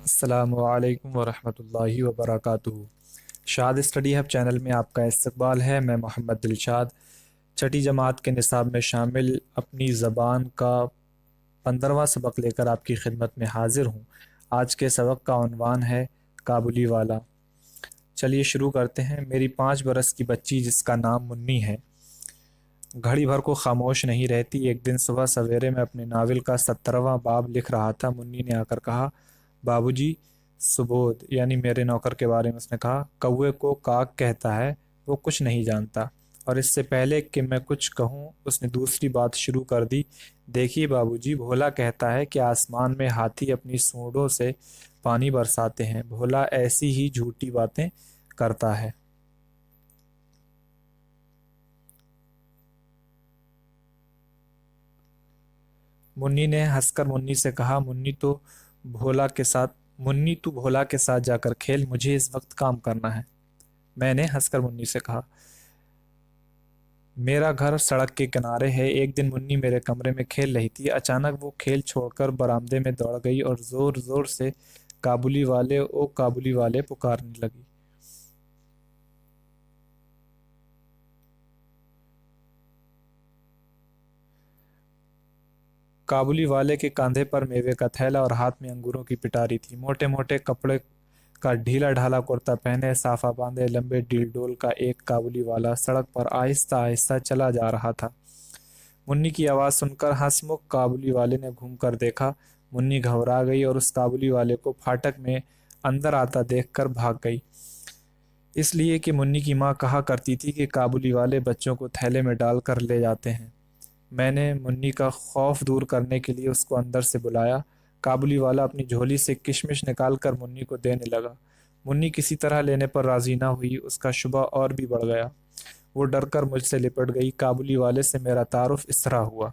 अस्सलामुअलैकुम वरहमतुल्लाहि वबरकातुहू। शाद स्टडी हब चैनल में आपका इस्तकबाल है। मैं मोहम्मद दिलशाद छठी जमात के निसाब में शामिल अपनी ज़बान का 15वां सबक लेकर आपकी खिदमत में हाजिर हूँ। आज के सबक का उन्वान है काबुली वाला। चलिए शुरू करते हैं। मेरी 5 बरस की बच्ची जिसका नाम मुन्नी है घड़ी भर को खामोश नहीं रहती। एक दिन सुबह सवेरे में अपने नावल का 17वां बाब लिख रहा था। मुन्नी ने आकर कहा, बाबूजी, सुबोध यानी मेरे नौकर के बारे में उसने कहा, कौवे को काक कहता है, वो कुछ नहीं जानता। और इससे पहले कि मैं कुछ कहूँ उसने दूसरी बात शुरू कर दी, देखिए बाबूजी, भोला कहता है कि आसमान में हाथी अपनी सूंडों से पानी बरसाते हैं। भोला ऐसी ही झूठी बातें करता है। मुन्नी ने हंसकर मुन्नी से कहा, भोला के साथ मुन्नी तू भोला के साथ जाकर खेल, मुझे इस वक्त काम करना है। मैंने हंसकर मुन्नी से कहा, मेरा घर सड़क के किनारे है। एक दिन मुन्नी मेरे कमरे में खेल रही थी। अचानक वो खेल छोड़कर बरामदे में दौड़ गई और जोर जोर से काबुली वाले ओ काबुली वाले पुकारने लगी। काबुली वाले के कंधे पर मेवे का थैला और हाथ में अंगूरों की पिटारी थी। मोटे मोटे कपड़े का ढीला ढाला कुर्ता पहने, साफा बांधे, लंबे डील का एक काबुली वाला सड़क पर आहिस्ता आहिस्ता चला जा रहा था। मुन्नी की आवाज़ सुनकर हंसमुख काबुली वाले ने घूमकर देखा। मुन्नी घबरा गई और उस काबुली वाले को फाटक में अंदर आता देखकर भाग गई। इसलिए कि मुन्नी की माँ कहा करती थी कि काबुली वाले बच्चों को थैले में डालकर ले जाते हैं। मैंने मुन्नी का खौफ दूर करने के लिए उसको अंदर से बुलाया। काबुली वाला अपनी झोली से किशमिश निकालकर मुन्नी को देने लगा। मुन्नी किसी तरह लेने पर राजी ना हुई। उसका शुबा और भी बढ़ गया। वो डरकर मुझसे लिपट गई। काबुली वाले से मेरा तारुफ इस तरह हुआ।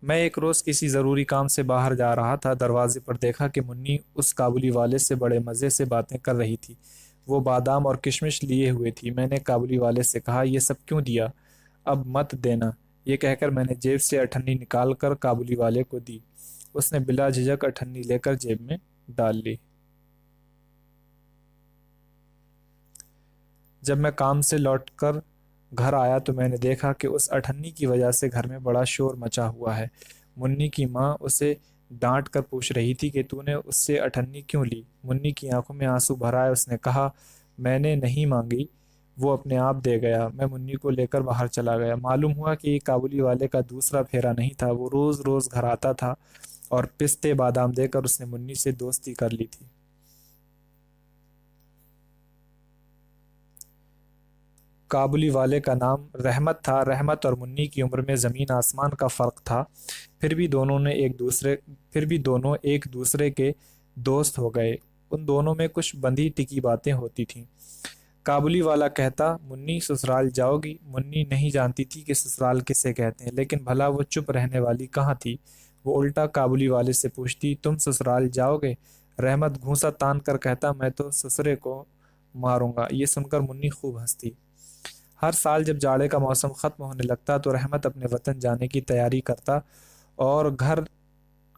मैं एक रोज़ किसी ज़रूरी काम से बाहर जा रहा था। दरवाजे पर देखा कि मुन्नी उस काबुली वाले से बड़े मज़े से बातें कर रही थी। वो बादाम और किशमिश लिए हुए थी। मैंने काबुली वाले से कहा, ये सब क्यों दिया? अब मत देना। ये कहकर मैंने जेब से अठन्नी निकाल कर काबुली वाले को दी। उसने बिला झिझक अठन्नी लेकर जेब में डाल ली। जब मैं काम से लौटकर घर आया तो मैंने देखा कि उस अठन्नी की वजह से घर में बड़ा शोर मचा हुआ है। मुन्नी की माँ उसे डांट कर पूछ रही थी कि तूने उससे अठन्नी क्यों ली। मुन्नी की आंखों में आंसू भर आए। उसने कहा, मैंने नहीं मांगी, वो अपने आप दे गया। मैं मुन्नी को लेकर बाहर चला गया। मालूम हुआ कि ये काबुली वाले का दूसरा फेरा नहीं था। वो रोज़ रोज़ घर आता था और पिस्ते बादाम देकर उसने मुन्नी से दोस्ती कर ली थी। काबुली वाले का नाम रहमत था। रहमत और मुन्नी की उम्र में ज़मीन आसमान का फ़र्क था। फिर भी दोनों एक दूसरे के दोस्त हो गए। उन दोनों में कुछ बंधी टिकी बातें होती थीं। काबुली वाला कहता, मुन्नी ससुराल जाओगी? मुन्नी नहीं जानती थी कि ससुराल किसे कहते हैं, लेकिन भला वो चुप रहने वाली कहाँ थी। वो उल्टा काबुली वाले से पूछती, तुम ससुराल जाओगे? रहमत घूंसा तान कर कहता, मैं तो ससुरे को मारूंगा। ये सुनकर मुन्नी खूब हंसती। हर साल जब जाड़े का मौसम ख़त्म होने लगता तो रहमत अपने वतन जाने की तैयारी करता और घर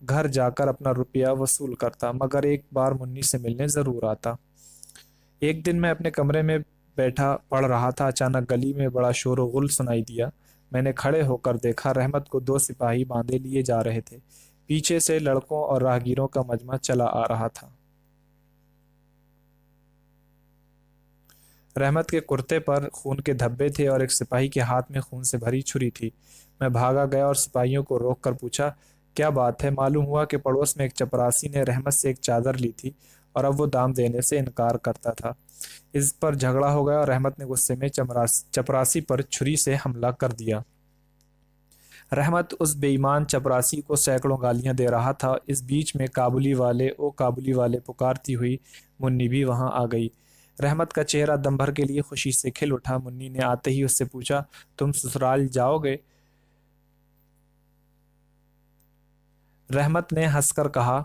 घर जाकर अपना रुपया वसूल करता, मगर एक बार मुन्नी से मिलने ज़रूर आता। एक दिन मैं अपने कमरे में बैठा पढ़ रहा था। अचानक गली में बड़ा शोर व गुल सुनाई दिया। मैंने खड़े होकर देखा। रहमत को 2 सिपाही बांधे लिए जा रहे थे। पीछे से लड़कों और राहगीरों का मजमा चला आ रहा था। रहमत के कुर्ते पर खून के धब्बे थे और एक सिपाही के हाथ में खून से भरी छुरी थी। मैं भागा गया और सिपाहियों को रोक कर पूछा, क्या बात है? मालूम हुआ कि पड़ोस में एक चपरासी ने रहमत से एक चादर ली थी और अब वो दाम देने से इनकार करता था। इस पर झगड़ा हो गया और रहमत ने गुस्से में चपरासी पर छुरी से हमला कर दिया। रहमत उस बेईमान चपरासी को सैकड़ों गालियां दे रहा था। इस बीच में काबुली वाले ओ काबुली वाले पुकारती हुई मुन्नी भी वहां आ गई। रहमत का चेहरा दम भर के लिए खुशी से खिल उठा। मुन्नी ने आते ही उससे पूछा, तुम ससुराल जाओगे? रहमत ने हंसकर कहा,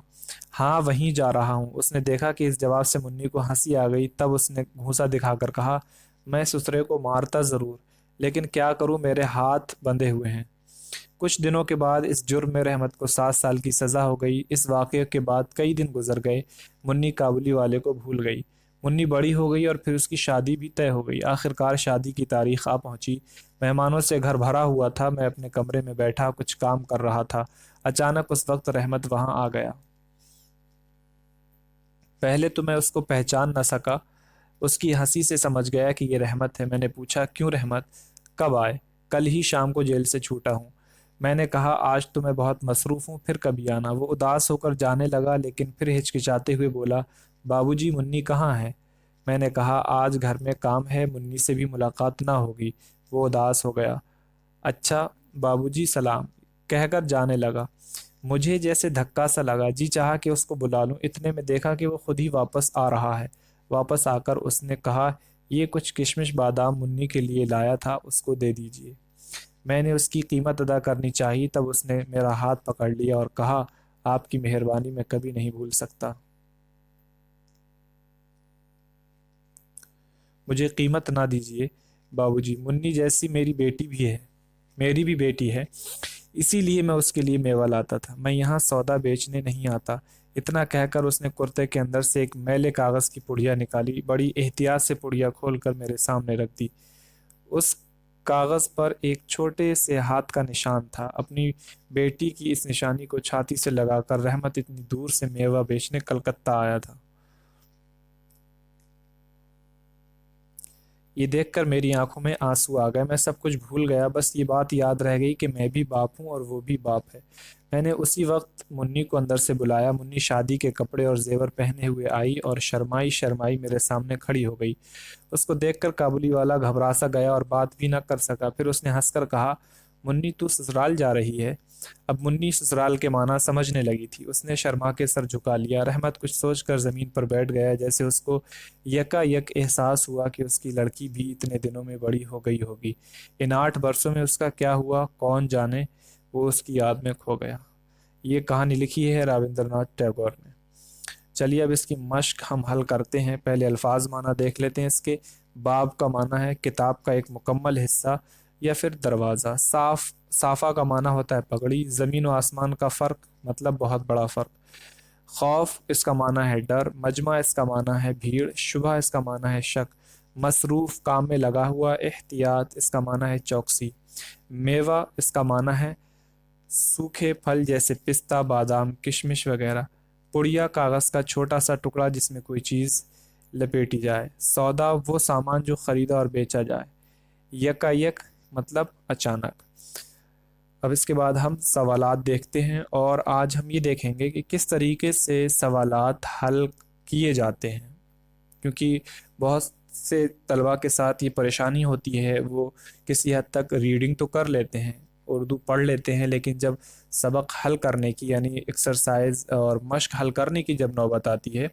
हाँ, वहीं जा रहा हूँ। उसने देखा कि इस जवाब से मुन्नी को हंसी आ गई। तब उसने घूंसा दिखाकर कहा, मैं ससुरे को मारता ज़रूर, लेकिन क्या करूँ, मेरे हाथ बंधे हुए हैं। कुछ दिनों के बाद इस जुर्म में रहमत को 7 साल की सज़ा हो गई। इस वाक़े के बाद कई दिन गुजर गए। मुन्नी काबुली वाले को भूल गई। मुन्नी बड़ी हो गई और फिर उसकी शादी भी तय हो गई। आखिरकार शादी की तारीख आ पहुंची। मेहमानों से घर भरा हुआ था। मैं अपने कमरे में बैठा कुछ काम कर रहा था। अचानक उस वक्त रहमत वहां आ गया। पहले तो मैं उसको पहचान न सका। उसकी हंसी से समझ गया कि ये रहमत है। मैंने पूछा, क्यों रहमत, कब आए? कल ही शाम को जेल से छूटा हूँ। मैंने कहा, आज तो मैं बहुत मसरूफ़ हूँ, फिर कभी आना। वो उदास होकर जाने लगा, लेकिन फिर हिचकिचाते हुए बोला, बाबूजी, मुन्नी कहाँ है? मैंने कहा, आज घर में काम है, मुन्नी से भी मुलाकात ना होगी। वो उदास हो गया। अच्छा बाबूजी, सलाम कहकर जाने लगा। मुझे जैसे धक्का सा लगा। जी चाहा कि उसको बुला लूं। इतने में देखा कि वो खुद ही वापस आ रहा है। वापस आकर उसने कहा, ये कुछ किशमिश बादाम मुन्नी के लिए लाया था, उसको दे दीजिए। मैंने उसकी कीमत अदा करनी चाहिए। तब उसने मेरा हाथ पकड़ लिया और कहा, आपकी मेहरबानी मैं कभी नहीं भूल सकता। मुझे कीमत ना दीजिए बाबूजी, मुन्नी जैसी मेरी भी बेटी है। इसीलिए मैं उसके लिए मेवा लाता था। मैं यहाँ सौदा बेचने नहीं आता। इतना कहकर उसने कुर्ते के अंदर से एक मैले कागज की पुड़िया निकाली। बड़ी एहतियात से पुड़िया खोलकर मेरे सामने रख दी। उस कागज पर एक छोटे से हाथ का निशान था। अपनी बेटी की इस निशानी को छाती से लगाकर रहमत इतनी दूर से मेवा बेचने कलकत्ता आया था। ये देखकर मेरी आंखों में आंसू आ गए। मैं सब कुछ भूल गया। बस ये बात याद रह गई कि मैं भी बाप हूँ और वो भी बाप है। मैंने उसी वक्त मुन्नी को अंदर से बुलाया। मुन्नी शादी के कपड़े और जेवर पहने हुए आई और शर्माई शर्माई मेरे सामने खड़ी हो गई। उसको देखकर काबुली वाला घबरा सा गया और बात भी न कर सका। फिर उसने हंसकर कहा, मुन्नी तू ससुराल जा रही है? अब मुन्नी ससुराल के माना समझने लगी थी। उसने शर्मा के सर झुका लिया। रहमत कुछ सोचकर जमीन पर बैठ गया, जैसे उसको यकायक एहसास हुआ कि उसकी लड़की भी इतने दिनों में बड़ी हो गई होगी। इन 8 वर्षों में उसका क्या हुआ कौन जाने। वो उसकी याद में खो गया। ये कहानी लिखी है रविंद्रनाथ टैगोर ने। चलिए अब इसकी मश्क हम हल करते हैं। पहले अल्फाज माना देख लेते हैं इसके। बाब का माना है किताब का एक मुकम्मल हिस्सा या फिर दरवाज़ा। साफा का माना होता है पगड़ी। ज़मीन और आसमान का फ़र्क, मतलब बहुत बड़ा फ़र्क। खौफ इसका माना है डर। मजमा इसका माना है भीड़। शुबह इसका माना है शक। मसरूफ़ काम में लगा हुआ। एहतियात इसका माना है चौकसी। मेवा इसका माना है सूखे फल जैसे पिस्ता, बादाम, किशमिश वगैरह। पुड़िया कागज़ का छोटा सा टुकड़ा जिसमें कोई चीज़ लपेटी जाए। सौदा वो सामान जो खरीदा और बेचा जाए। यकायक मतलब अचानक। अब इसके बाद हम सवालात देखते हैं और आज हम ये देखेंगे कि किस तरीके से सवालात हल किए जाते हैं। क्योंकि बहुत से तलबा के साथ ये परेशानी होती है, वो किसी हद तक रीडिंग तो कर लेते हैं, उर्दू पढ़ लेते हैं, लेकिन जब सबक हल करने की यानी एक्सरसाइज और मश्क हल करने की जब नौबत आती है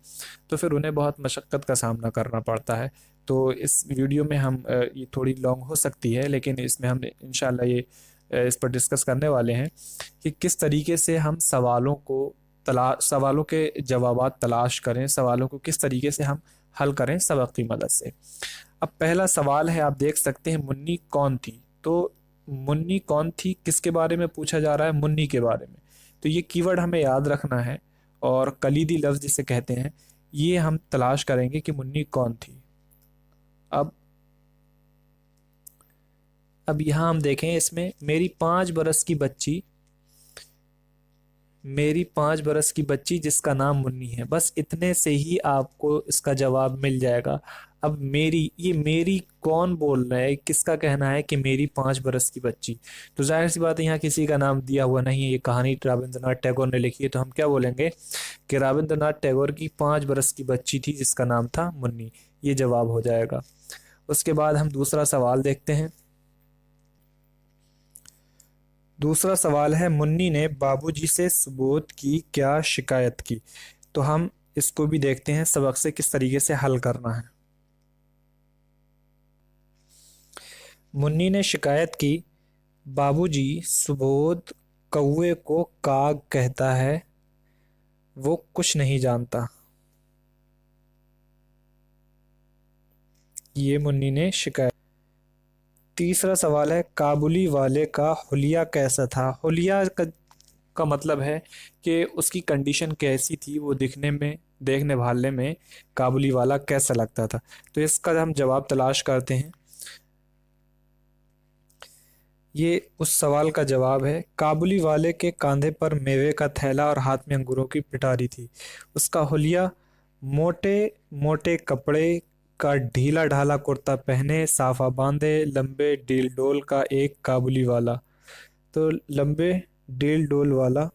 तो फिर उन्हें बहुत मशक्क़त का सामना करना पड़ता है। तो इस वीडियो में हम ये थोड़ी लॉन्ग हो सकती है, लेकिन इसमें हम इंशाल्लाह ये इस पर डिस्कस करने वाले हैं कि किस तरीके से हम सवालों के जवाबात तलाश करें, सवालों को किस तरीके से हम हल करें सबक की मदद से। अब पहला सवाल है, आप देख सकते हैं, मुन्नी कौन थी? तो मुन्नी कौन थी किसके बारे में पूछा जा रहा है? मुन्नी के बारे में। तो ये कीवर्ड हमें याद रखना है और कलीदी लफ्ज़ जिसे कहते हैं, ये हम तलाश करेंगे कि मुन्नी कौन थी। अब अब यहाँ हम देखें, इसमें मेरी 5 बरस की बच्ची जिसका नाम मुन्नी है, बस इतने से ही आपको इसका जवाब मिल जाएगा। अब मेरी कौन बोल रहा है, किसका कहना है कि मेरी 5 बरस की बच्ची? तो जाहिर सी बात है यहाँ किसी का नाम दिया हुआ नहीं है। ये कहानी रविंद्रनाथ टैगोर ने लिखी है, तो हम क्या बोलेंगे कि रविंद्रनाथ टैगोर की 5 बरस की बच्ची थी जिसका नाम था मुन्नी। ये जवाब हो जाएगा। उसके बाद हम दूसरा सवाल देखते हैं। दूसरा सवाल है, मुन्नी ने बाबूजी से सुबोध की क्या शिकायत की? तो हम इसको भी देखते हैं सबक से किस तरीके से हल करना है। मुन्नी ने शिकायत की, बाबूजी, सुबोध कौवे को काग कहता है, वो कुछ नहीं जानता। ये मुन्नी ने शिकायत। तीसरा सवाल है, काबुली वाले का हुलिया कैसा था। हुलिया का मतलब है कि उसकी कंडीशन कैसी थी, वो दिखने में, देखने भालने में काबुली वाला कैसा लगता था। तो इसका हम जवाब तलाश करते हैं। ये उस सवाल का जवाब है, काबुली वाले के कंधे पर मेवे का थैला और हाथ में अंगूरों की पिटारी थी। उसका हुलिया मोटे मोटे कपड़े का ढीला ढाला कुर्ता पहने, साफा बांधे, लंबे डील डोल का एक काबुली वाला। तो लंबे डील डोल वाला,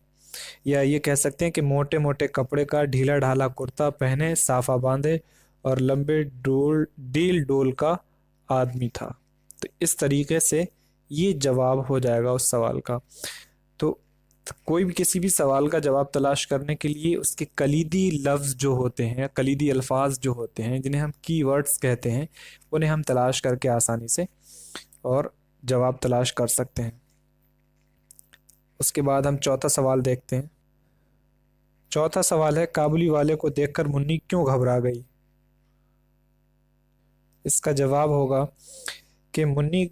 या ये कह सकते हैं कि मोटे मोटे कपड़े का ढीला ढाला कुर्ता पहने, साफा बांधे और लंबे डोल डील डोल का आदमी था। तो इस तरीके से ये जवाब हो जाएगा उस सवाल का। तो कोई भी किसी भी सवाल का जवाब तलाश करने के लिए उसके कलीदी लफ्ज़ जो होते हैं, कलीदी अल्फाज जो होते हैं, जिन्हें हम कीवर्ड्स कहते हैं, उन्हें हम तलाश करके आसानी से और जवाब तलाश कर सकते हैं। उसके बाद हम चौथा सवाल देखते हैं। चौथा सवाल है, काबुली वाले को देखकर मुन्नी क्यों घबरा गई। इसका जवाब होगा कि मुन्नी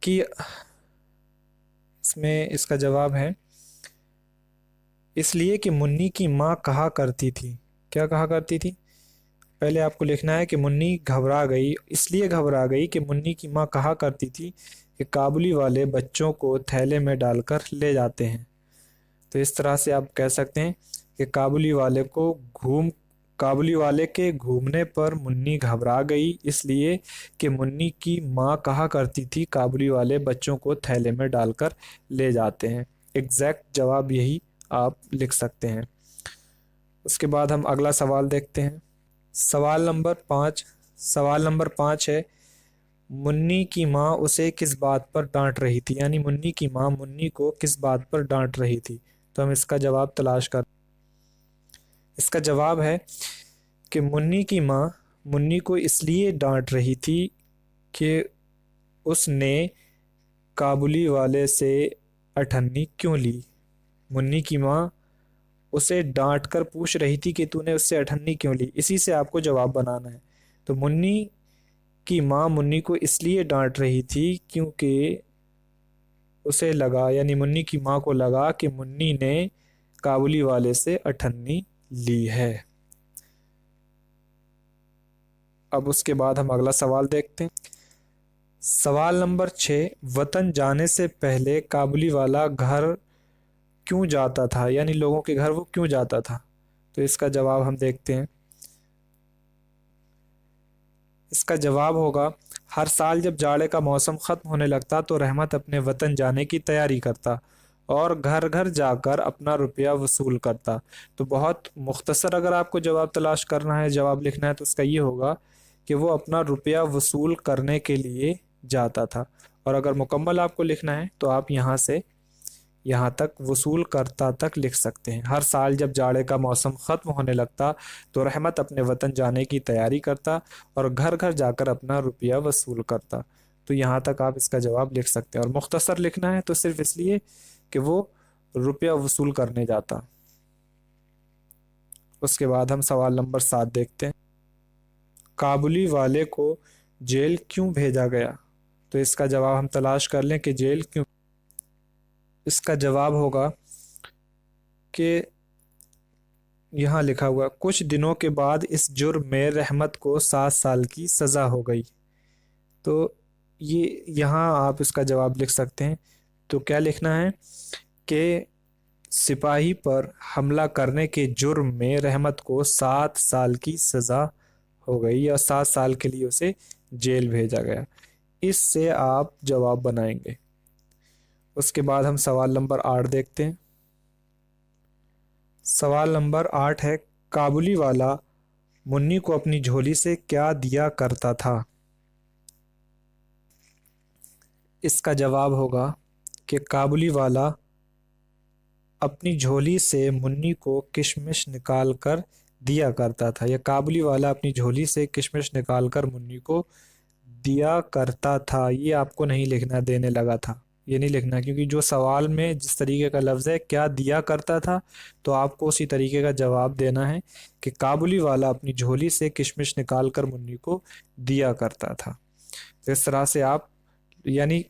की, इसमें इसका जवाब है, इसलिए कि मुन्नी की माँ कहा करती थी। क्या कहा करती थी? पहले आपको लिखना है कि मुन्नी घबरा गई, इसलिए घबरा गई कि मुन्नी की माँ कहा करती थी कि काबुली वाले बच्चों को थैले में डालकर ले जाते हैं। तो इस तरह से आप कह सकते हैं कि काबुली वाले के घूमने पर मुन्नी घबरा गई, इसलिए कि मुन्नी की माँ कहा करती थी काबुली वाले बच्चों को थैले में डालकर ले जाते हैं। एग्जैक्ट जवाब यही आप लिख सकते हैं। उसके बाद हम अगला सवाल देखते हैं। सवाल नंबर 5 है, मुन्नी की माँ उसे किस बात पर डांट रही थी। यानी मुन्नी की माँ मुन्नी को किस बात पर डांट रही थी। तो हम इसका जवाब तलाश कर, इसका जवाब है कि मुन्नी की माँ मुन्नी को इसलिए डांट रही थी कि उसने काबुली वाले से अठन्नी क्यों ली। मुन्नी की माँ उसे डांट कर पूछ रही थी कि तूने उससे अठन्नी क्यों ली। इसी से आपको जवाब बनाना है। तो मुन्नी की माँ मुन्नी को इसलिए डांट रही थी क्योंकि उसे लगा, यानी मुन्नी की माँ को लगा कि मुन्नी ने काबुली वाले से अठन्नी ली है। अब उसके बाद हम अगला सवाल देखते हैं। सवाल नंबर 6, वतन जाने से पहले काबुली वाला घर क्यों जाता था। यानी लोगों के घर वो क्यों जाता था। तो इसका जवाब हम देखते हैं। इसका जवाब होगा, हर साल जब जाड़े का मौसम ख़त्म होने लगता तो रहमत अपने वतन जाने की तैयारी करता और घर घर जाकर अपना रुपया वसूल करता। तो बहुत मुख्तसर अगर आपको जवाब तलाश करना है, जवाब लिखना है, तो उसका ये होगा कि वो अपना रुपया वसूल करने के लिए जाता था। और अगर मुकम्मल आपको लिखना है तो आप यहाँ से यहाँ तक वसूल करता तक लिख सकते हैं। हर साल जब जाड़े का मौसम ख़त्म होने लगता तो रहमत अपने वतन जाने की तैयारी करता और घर घर जाकर अपना रुपया वसूल करता। तो यहाँ तक आप इसका जवाब लिख सकते हैं। और मुख्तसर लिखना है तो सिर्फ इसलिए कि वो रुपया वसूल करने जाता। उसके बाद हम सवाल नंबर 7 देखते हैं। काबुली वाले को जेल क्यों भेजा गया। तो इसका जवाब हम तलाश कर लें कि जेल क्यों। इसका जवाब होगा कि यहाँ लिखा हुआ, कुछ दिनों के बाद इस जुर्म में रहमत को 7 साल की सज़ा हो गई। तो ये यहाँ आप इसका जवाब लिख सकते हैं। तो क्या लिखना है कि सिपाही पर हमला करने के जुर्म में रहमत को 7 साल की सज़ा हो गई या 7 साल के लिए उसे जेल भेजा गया। इससे आप जवाब बनाएंगे। उसके बाद हम सवाल नंबर 8 देखते हैं। सवाल नंबर 8 है, काबुली वाला मुन्नी को अपनी झोली से क्या दिया करता था। इसका जवाब होगा कि काबुली वाला अपनी झोली से मुन्नी को किशमिश निकाल कर दिया करता था। या काबुली वाला अपनी झोली से किशमिश निकाल कर मुन्नी को दिया करता था। ये आपको नहीं लिखना, देने लगा था, ये नहीं लिखना, क्योंकि जो सवाल में जिस तरीके का लफ्ज़ है क्या दिया करता था, तो आपको उसी तरीके का जवाब देना है कि काबुली वाला अपनी झोली से किशमिश निकाल कर मुन्नी को दिया करता था। तो इस तरह से आप यानी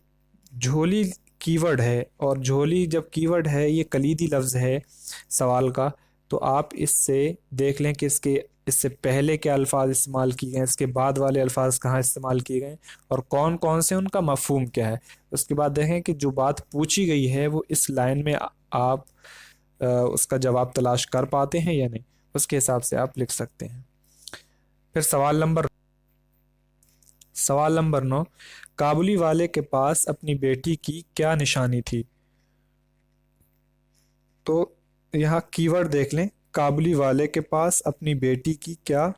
झोली कीवर्ड है, और झोली जब कीवर्ड है, ये कलीदी लफ्ज़ है सवाल का, तो आप इससे देख लें कि इससे पहले क्या अल्फाज इस्तेमाल किए गए, इसके बाद वाले अल्फाज कहाँ इस्तेमाल किए गए और कौन कौन से, उनका मफहूम क्या है। उसके बाद देखें कि जो बात पूछी गई है वो इस लाइन में आप उसका जवाब तलाश कर पाते हैं या नहीं, उसके हिसाब से आप लिख सकते हैं। फिर सवाल नंबर 9, काबुली वाले के पास अपनी बेटी की क्या निशानी थी। तो यहाँ कीवर्ड देख लें, काबुली वाले के पास अपनी बेटी की क्या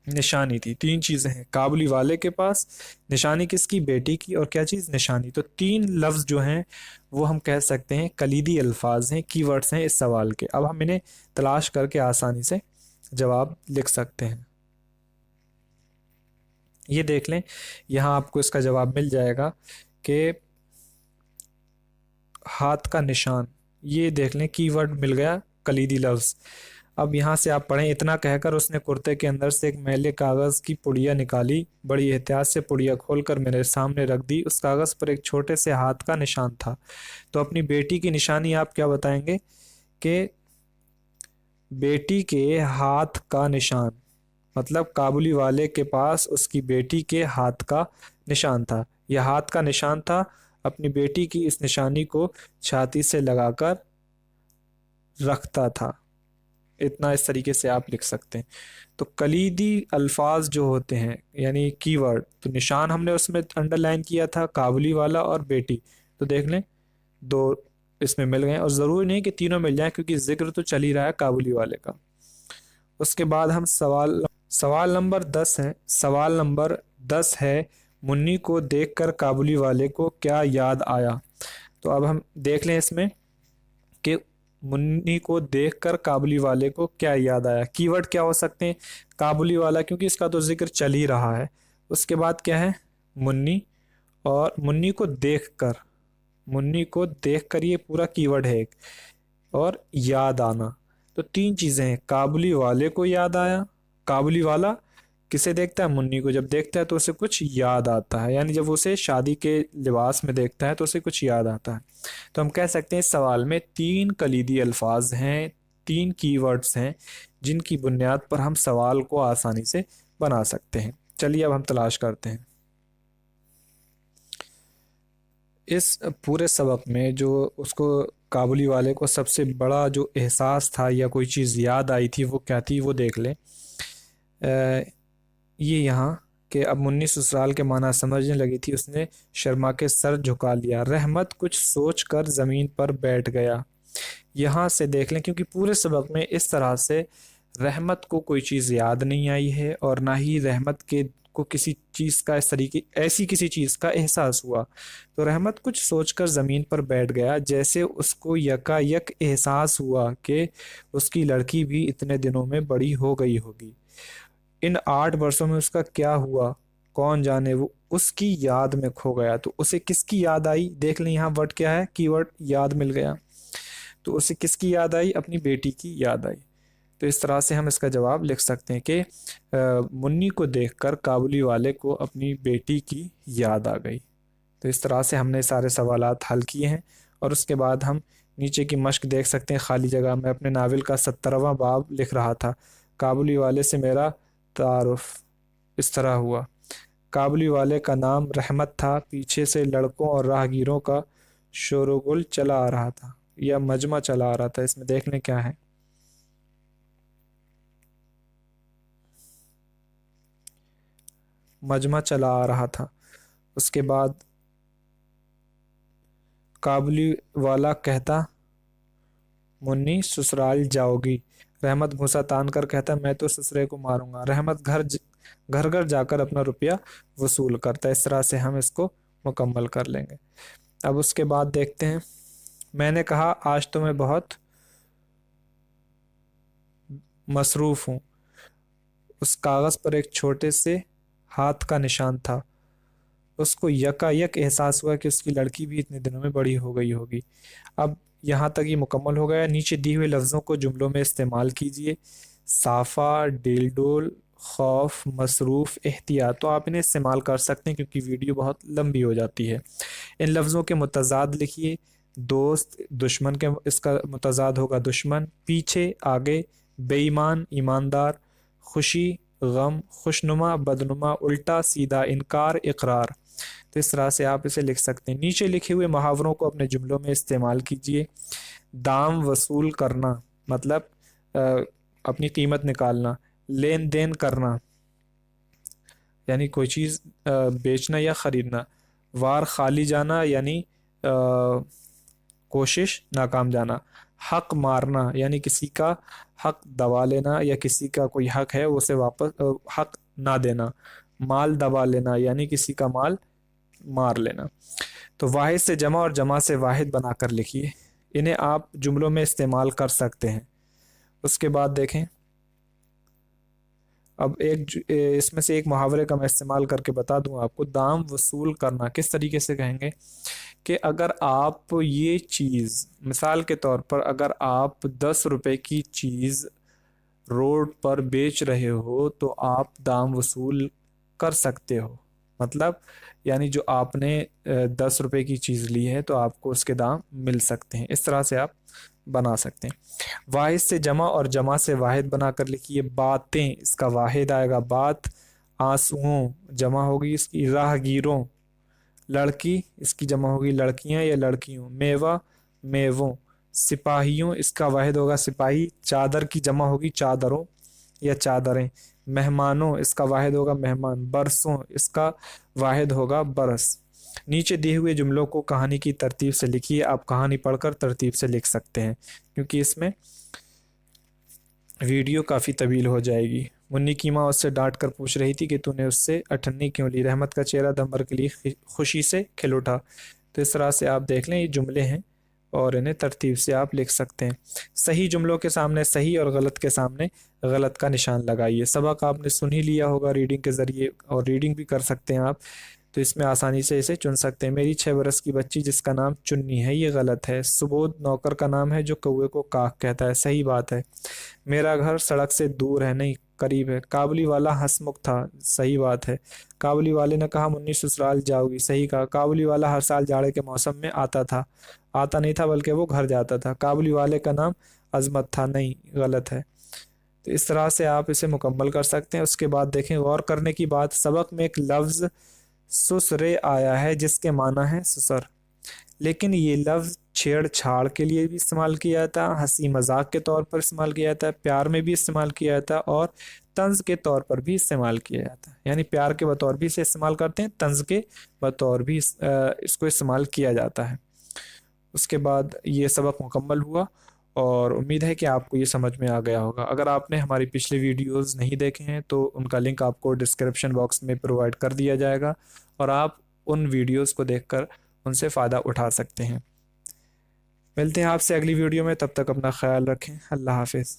निशानी थी। तीन चीजें हैं, काबुली वाले के पास निशानी किसकी, बेटी की, और क्या चीज, निशानी। तो तीन लफ्ज जो हैं वो हम कह सकते हैं कलीदी अल्फाज हैं, कीवर्ड्स हैं इस सवाल के। अब हम इन्हें तलाश करके आसानी से जवाब लिख सकते हैं। ये देख लें, यहाँ आपको इसका जवाब मिल जाएगा कि हाथ का निशान। ये देख लें, कीवर्ड मिल गया कलीदी लफ्ज। अब यहाँ से आप पढ़ें, इतना कहकर उसने कुर्ते के अंदर से एक मैले कागज की पुड़िया निकाली, बड़ी एहतियात से पुड़िया खोलकर मेरे सामने रख दी। उस कागज पर एक छोटे से हाथ का निशान था। तो अपनी बेटी की निशानी आप क्या बताएंगे कि बेटी के हाथ का निशान, मतलब काबुली वाले के पास उसकी बेटी के हाथ का निशान था। यह हाथ का निशान था, अपनी बेटी की इस निशानी को छाती से लगाकर रखता था। इतना इस तरीके से आप लिख सकते हैं। तो कलीदी अल्फाज जो होते हैं यानी कीवर्ड, तो निशान हमने उसमें अंडरलाइन किया था, काबुली वाला और बेटी। तो देख लें, दो इसमें मिल गए, और ज़रूरी नहीं कि तीनों मिल जाएं क्योंकि जिक्र तो चल ही रहा है काबुली वाले का। उसके बाद हम सवाल नंबर 10 है। सवाल नंबर 10 है, मुन्नी को देखकर काबुली वाले को क्या याद आया। तो अब हम देख लें इसमें कि मुन्नी को देखकर काबुली वाले को क्या याद आया। कीवर्ड क्या हो सकते हैं, काबुली वाला क्योंकि इसका तो जिक्र चल ही रहा है। उसके बाद क्या है, मुन्नी, और मुन्नी को देखकर ये पूरा कीवर्ड है एक, और याद आना। तो तीन चीजें हैं, काबुली वाले को याद आया। काबुली वाला किसे देखता है, मुन्नी को जब देखता है तो उसे कुछ याद आता है, यानी जब उसे शादी के लिबास में देखता है तो उसे कुछ याद आता है। तो हम कह सकते हैं इस सवाल में तीन कलीदी अल्फाज हैं, तीन कीवर्ड्स हैं, जिनकी बुनियाद पर हम सवाल को आसानी से बना सकते हैं। चलिए अब हम तलाश करते हैं। इस पूरे सबक में जो उसको काबुली वाले को सबसे बड़ा जो एहसास था या कोई चीज़ याद आई थी वो क्या थी, वो देख लें। ये यहाँ कि अब मुन्नी ससुराल के माना समझने लगी थी, उसने शर्मा के सर झुका लिया। रहमत कुछ सोच कर ज़मीन पर बैठ गया। यहाँ से देख लें, क्योंकि पूरे सबक में इस तरह से रहमत को कोई चीज़ याद नहीं आई है और ना ही रहमत के को किसी चीज़ का इस तरीके ऐसी किसी चीज़ का एहसास हुआ। तो रहमत कुछ सोचकर ज़मीन पर बैठ गया, जैसे उसको यकायक एहसास हुआ कि उसकी लड़की भी इतने दिनों में बड़ी हो गई होगी। इन 8 वर्षों में उसका क्या हुआ कौन जाने, वो उसकी याद में खो गया। तो उसे किसकी याद आई, देख लें यहाँ वर्ड क्या है, कीवर्ड याद मिल गया। तो उसे किसकी याद आई, अपनी बेटी की याद आई। तो इस तरह से हम इसका जवाब लिख सकते हैं कि मुन्नी को देखकर काबुली वाले को अपनी बेटी की याद आ गई। तो इस तरह से हमने सारे सवालात हल किए हैं। और उसके बाद हम नीचे की मश्क देख सकते हैं खाली जगह में। अपने नावल का 70वां बाब लिख रहा था। काबुली वाले से मेरा तारुफ इस तरह हुआ। काबुली वाले का नाम रहमत था। पीछे से लड़कों और राहगीरों का शोरगुल चला आ रहा था या मजमा चला आ रहा था। इसमें देखने क्या है, मजमा चला आ रहा था। उसके बाद काबुली वाला कहता, मुन्नी ससुराल जाओगी। रहमत भूसा तान कर कहता, मैं तो ससुरे को मारूंगा। रहमत घर घर जाकर अपना रुपया वसूल करता है। इस तरह से हम इसको मुकम्मल कर लेंगे। अब उसके बाद देखते हैं, मैंने कहा आज तो मैं बहुत मसरूफ हूँ। उस कागज़ पर एक छोटे से हाथ का निशान था। उसको यकायक एहसास हुआ कि उसकी लड़की भी इतने दिनों में बड़ी हो गई होगी। अब यहाँ तक ये मुकम्मल हो गया। नीचे दिए हुए लफ्ज़ों को जुमलों में इस्तेमाल कीजिए। साफ़ा, डेलडोल, खौफ, मसरूफ़, एहतियात। तो आप इन्हें इस्तेमाल कर सकते हैं क्योंकि वीडियो बहुत लंबी हो जाती है। इन लफ्ज़ों के मुतज़ाद लिखिए। दोस्त, दुश्मन के इसका मुतज़ाद होगा दुश्मन। पीछे, आगे, बेईमान, ईमानदार। खुशी, गम, खुशनुमा, बदनुमा, उल्टा सीधा, इनकार, इकरार। तो इस तरह से आप इसे लिख सकते हैं। नीचे लिखे हुए मुहावरों को अपने जुमलों में इस्तेमाल कीजिए। दाम वसूल करना मतलब अ, अपनी कीमत निकालना। लेन देन करना यानी कोई चीज़ बेचना या ख़रीदना। वार खाली जाना यानी कोशिश नाकाम जाना। हक मारना यानी किसी का हक दबा लेना या किसी का कोई हक है उसे वापस हक ना देना। माल दबा लेना यानी किसी का माल मार लेना। तो वाहिद से जमा और जमा से वाहिद बनाकर लिखिए। इन्हें आप जुमलों में इस्तेमाल कर सकते हैं। उसके बाद देखें, अब इसमें से एक मुहावरे का मैं इस्तेमाल करके बता दूं आपको। दाम वसूल करना किस तरीके से कहेंगे कि अगर आप ये चीज़, मिसाल के तौर पर अगर आप 10 रुपए की चीज़ रोड पर बेच रहे हो तो आप दाम वसूल कर सकते हो। मतलब यानी जो आपने 10 रुपए की चीज़ ली है तो आपको उसके दाम मिल सकते हैं। इस तरह से आप बना सकते हैं। वाहिद से जमा और जमा से वाहिद बनाकर लिखिए। बातें, इसका वाहिद आएगा बात। आंसुओं, जमा होगी इसकी राहगीरों। लड़की, इसकी जमा होगी लड़कियां या लड़कियों। मेवा, मेवों। सिपाहियों, इसका वाहिद होगा सिपाही। चादर की जमा होगी चादरों या चादरें। मेहमानों, इसका वाहिद होगा मेहमान। बरसों, इसका वाहिद होगा बरस। नीचे दिए हुए जुमलों को कहानी की तरतीब से लिखिए। आप कहानी पढ़कर तरतीब से लिख सकते हैं क्योंकि इसमें वीडियो काफ़ी तवील हो जाएगी। मुन्नी की माँ उससे डांट कर पूछ रही थी कि तूने उससे अठन्नी क्यों ली। रहमत का चेहरा दम भर के लिए खुशी से खिल उठा। तो इस तरह से आप देख लें, ये जुमले हैं और इन्हें तरतीब से आप लिख सकते हैं। सही जुमलों के सामने सही और गलत के सामने गलत का निशान लगाइए। सबक आपने सुन ही लिया होगा रीडिंग के ज़रिए, और रीडिंग भी कर सकते हैं आप। तो इसमें आसानी से इसे चुन सकते हैं। मेरी 6 बरस की बच्ची जिसका नाम चुन्नी है, ये गलत है। सुबोध नौकर का नाम है जो कौवे को काक कहता है, सही बात है। मेरा घर सड़क से दूर है, नहीं करीब है। काबुली वाला हंसमुख था, सही बात है। काबुली वाले ने कहा मुन्नी ससुराल जाओगी, सही कहा। काबुली वाला हर साल जाड़े के मौसम में आता था, आता नहीं था बल्कि वो घर जाता था। काबुली वाले का नाम अजमत था, नहीं गलत है। तो इस तरह से आप इसे मुकम्मल कर सकते हैं। उसके बाद देखें, गौर करने की बात, सबक में एक लफ्ज़ सुसरे आया है जिसके माना है ससुर, लेकिन ये लफ्ज़ छेड़छाड़ के लिए भी इस्तेमाल किया जाता है, हंसी मजाक के तौर पर इस्तेमाल किया जाता है, प्यार में भी इस्तेमाल किया जाता है और तंज के तौर पर भी इस्तेमाल किया जाता है। यानी प्यार के बतौर भी इसे इस्तेमाल करते हैं, तंज के बतौर भी इसको इस्तेमाल किया जाता है। उसके बाद ये सबक मुकम्मल हुआ और उम्मीद है कि आपको ये समझ में आ गया होगा। अगर आपने हमारी पिछले वीडियोस नहीं देखे हैं तो उनका लिंक आपको डिस्क्रिप्शन बॉक्स में प्रोवाइड कर दिया जाएगा और आप उन वीडियोस को देखकर उनसे फ़ायदा उठा सकते हैं। मिलते हैं आपसे अगली वीडियो में, तब तक अपना ख्याल रखें। अल्लाह हाफिज़।